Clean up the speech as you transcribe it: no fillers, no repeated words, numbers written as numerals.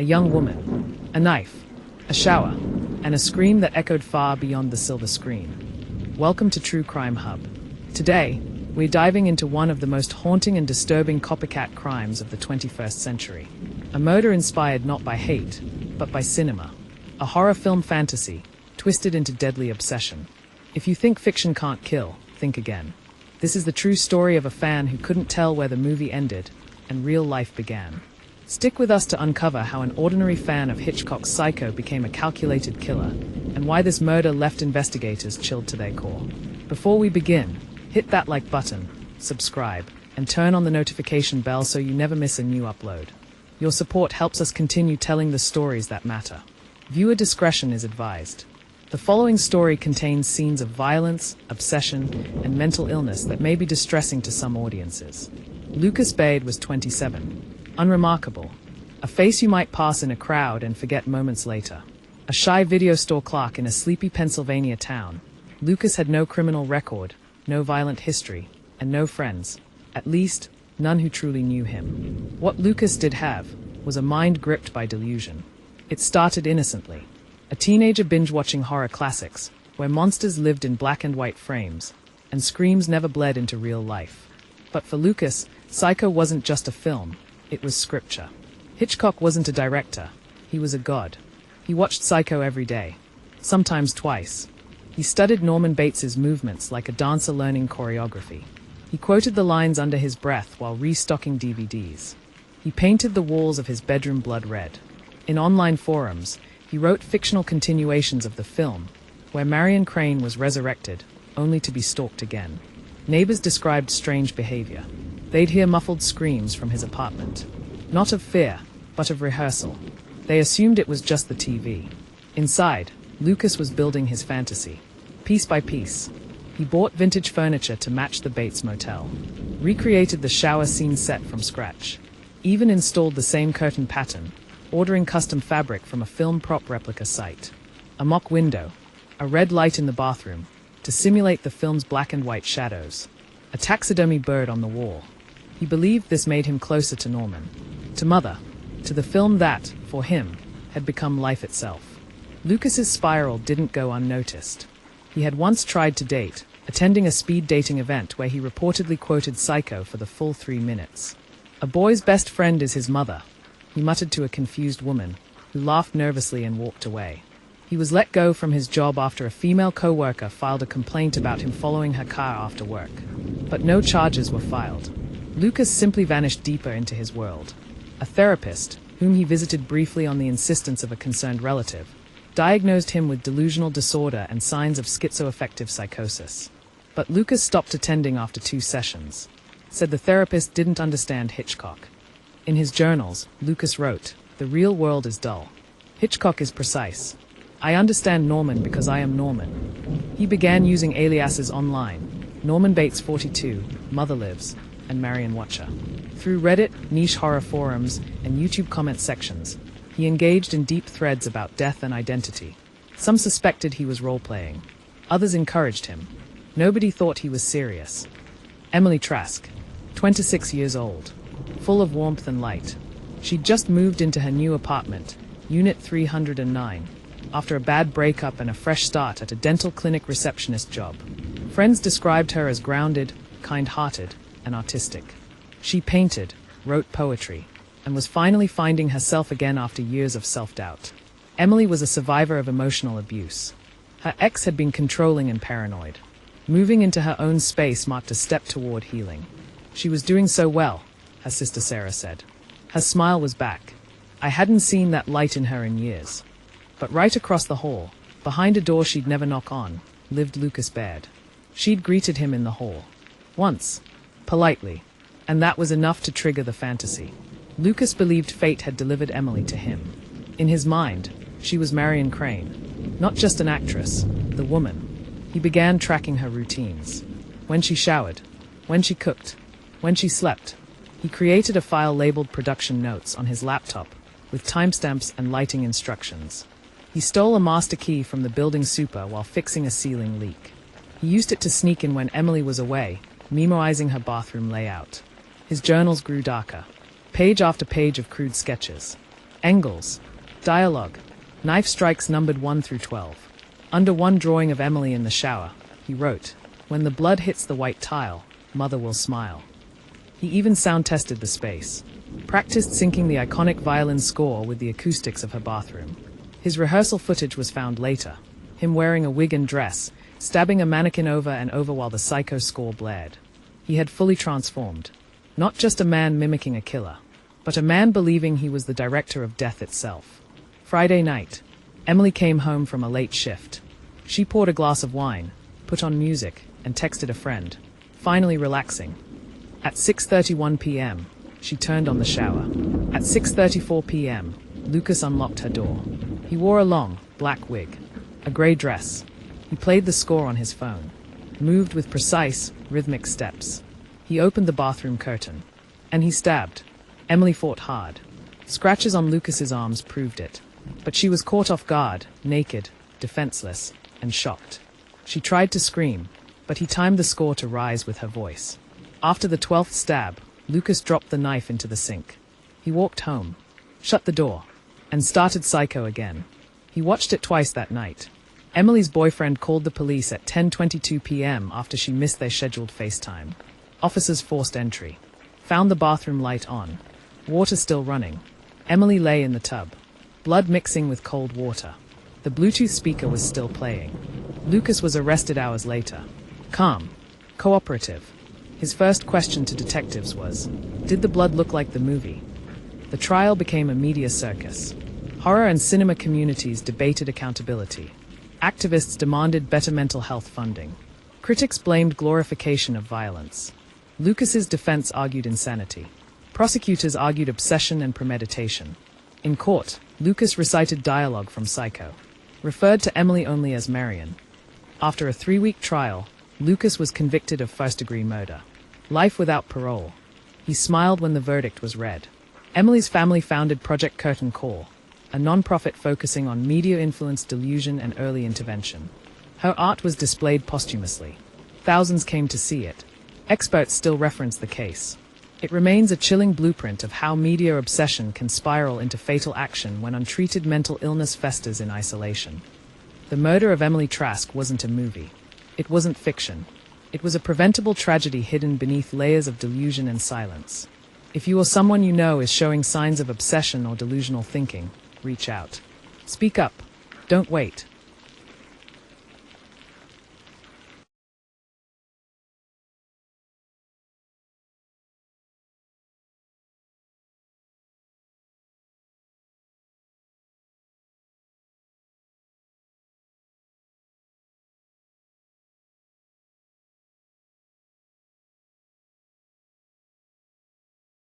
a young woman, a knife, a shower, and a scream that echoed far beyond the silver screen. Welcome to True Crime Hub. Today, we're diving into one of the most haunting and disturbing copycat crimes of the 21st century. A murder inspired not by hate, but by cinema. A horror film fantasy, twisted into deadly obsession. If you think fiction can't kill, think again. This is the true story of a fan who couldn't tell where the movie ended and real life began. Stick with us to uncover how an ordinary fan of Hitchcock's Psycho became a calculated killer, and why this murder left investigators chilled to their core. Before we begin, hit that like button, subscribe, and turn on the notification bell so you never miss a new upload. Your support helps us continue telling the stories that matter. Viewer discretion is advised. The following story contains scenes of violence, obsession, and mental illness that may be distressing to some audiences. Lucas Baird was 27. Unremarkable. A face you might pass in a crowd and forget moments later. A shy video store clerk in a sleepy Pennsylvania town. Lucas had no criminal record, no violent history, and no friends. At least, none who truly knew him. What Lucas did have was a mind gripped by delusion. It started innocently. A teenager binge-watching horror classics, where monsters lived in black and white frames, and screams never bled into real life. But for Lucas, Psycho wasn't just a film, it was scripture. Hitchcock wasn't a director, he was a god. He watched Psycho every day, sometimes twice. He studied Norman Bates's movements like a dancer learning choreography. He quoted the lines under his breath while restocking DVDs. He painted the walls of his bedroom blood red. In online forums, he wrote fictional continuations of the film, where Marion Crane was resurrected, only to be stalked again. Neighbors described strange behavior. They'd hear muffled screams from his apartment. Not of fear, but of rehearsal. They assumed it was just the TV. Inside, Lucas was building his fantasy. Piece by piece, he bought vintage furniture to match the Bates Motel, recreated the shower scene set from scratch, even installed the same curtain pattern, ordering custom fabric from a film prop replica site. A mock window, a red light in the bathroom, to simulate the film's black and white shadows. A taxidermy bird on the wall. He believed this made him closer to Norman, to Mother, to the film that, for him, had become life itself. Lucas's spiral didn't go unnoticed. He had once tried to date, attending a speed dating event where he reportedly quoted Psycho for the full 3 minutes. A boy's best friend is his mother, he muttered to a confused woman, who laughed nervously and walked away. He was let go from his job after a female co-worker filed a complaint about him following her car after work. But no charges were filed. Lucas simply vanished deeper into his world. A therapist, whom he visited briefly on the insistence of a concerned relative, diagnosed him with delusional disorder and signs of schizoaffective psychosis. But Lucas stopped attending after 2 sessions. Said the therapist didn't understand Hitchcock. In his journals, Lucas wrote, "The real world is dull. Hitchcock is precise. I understand Norman because I am Norman." He began using aliases online, Norman Bates 42, Mother Lives, and Marion Watcher. Through Reddit, niche horror forums, and YouTube comment sections, he engaged in deep threads about death and identity. Some suspected he was role-playing. Others encouraged him. Nobody thought he was serious. Emily Trask, 26 years old, full of warmth and light. She'd just moved into her new apartment, Unit 309, after a bad breakup and a fresh start at a dental clinic receptionist job. Friends described her as grounded, kind-hearted, and artistic. She painted, wrote poetry, and was finally finding herself again after years of self-doubt. Emily was a survivor of emotional abuse. Her ex had been controlling and paranoid. Moving into her own space marked a step toward healing. She was doing so well, her sister Sarah said. Her smile was back. I hadn't seen that light in her in years. But right across the hall, behind a door she'd never knock on, lived Lucas Baird. She'd greeted him in the hall. Once. Politely. And that was enough to trigger the fantasy. Lucas believed fate had delivered Emily to him. In his mind, she was Marion Crane. Not just an actress, the woman. He began tracking her routines. When she showered, when she cooked, when she slept. He created a file labeled production notes on his laptop with timestamps and lighting instructions. He stole a master key from the building super while fixing a ceiling leak. He used it to sneak in when Emily was away, memoizing her bathroom layout. His journals grew darker, page after page of crude sketches. Engels. Dialogue. Knife strikes numbered 1 through 12. Under one drawing of Emily in the shower, he wrote, "When the blood hits the white tile, mother will smile." He even sound-tested the space. Practiced syncing the iconic violin score with the acoustics of her bathroom. His rehearsal footage was found later, him wearing a wig and dress, stabbing a mannequin over and over while the Psycho score blared. He had fully transformed. Not just a man mimicking a killer, but a man believing he was the director of death itself. Friday night, Emily came home from a late shift. She poured a glass of wine, put on music, and texted a friend, finally relaxing. At 6:31 p.m., she turned on the shower. At 6:34 p.m., Lucas unlocked her door. He wore a long, black wig, a grey dress. He played the score on his phone, moved with precise, rhythmic steps. He opened the bathroom curtain, and he stabbed. Emily fought hard. Scratches on Lucas's arms proved it. But she was caught off guard, naked, defenseless, and shocked. She tried to scream, but he timed the score to rise with her voice. After the 12th stab, Lucas dropped the knife into the sink. He walked home, shut the door, and started Psycho again. He watched it twice that night. Emily's boyfriend called the police at 10:22 p.m. after she missed their scheduled FaceTime. Officers forced entry. Found the bathroom light on. Water still running. Emily lay in the tub. Blood mixing with cold water. The Bluetooth speaker was still playing. Lucas was arrested hours later. Calm. Cooperative. His first question to detectives was, did the blood look like the movie? The trial became a media circus. Horror and cinema communities debated accountability. Activists demanded better mental health funding. Critics blamed glorification of violence. Lucas's defense argued insanity. Prosecutors argued obsession and premeditation. In court, Lucas recited dialogue from Psycho, referred to Emily only as Marion. After a 3-week trial, Lucas was convicted of first-degree murder. Life without parole. He smiled when the verdict was read. Emily's family founded Project Curtain Call, a non-profit focusing on media-influenced delusion and early intervention. Her art was displayed posthumously. Thousands came to see it. Experts still reference the case. It remains a chilling blueprint of how media obsession can spiral into fatal action when untreated mental illness festers in isolation. The murder of Emily Trask wasn't a movie. It wasn't fiction. It was a preventable tragedy hidden beneath layers of delusion and silence. If you or someone you know is showing signs of obsession or delusional thinking, reach out. Speak up. Don't wait.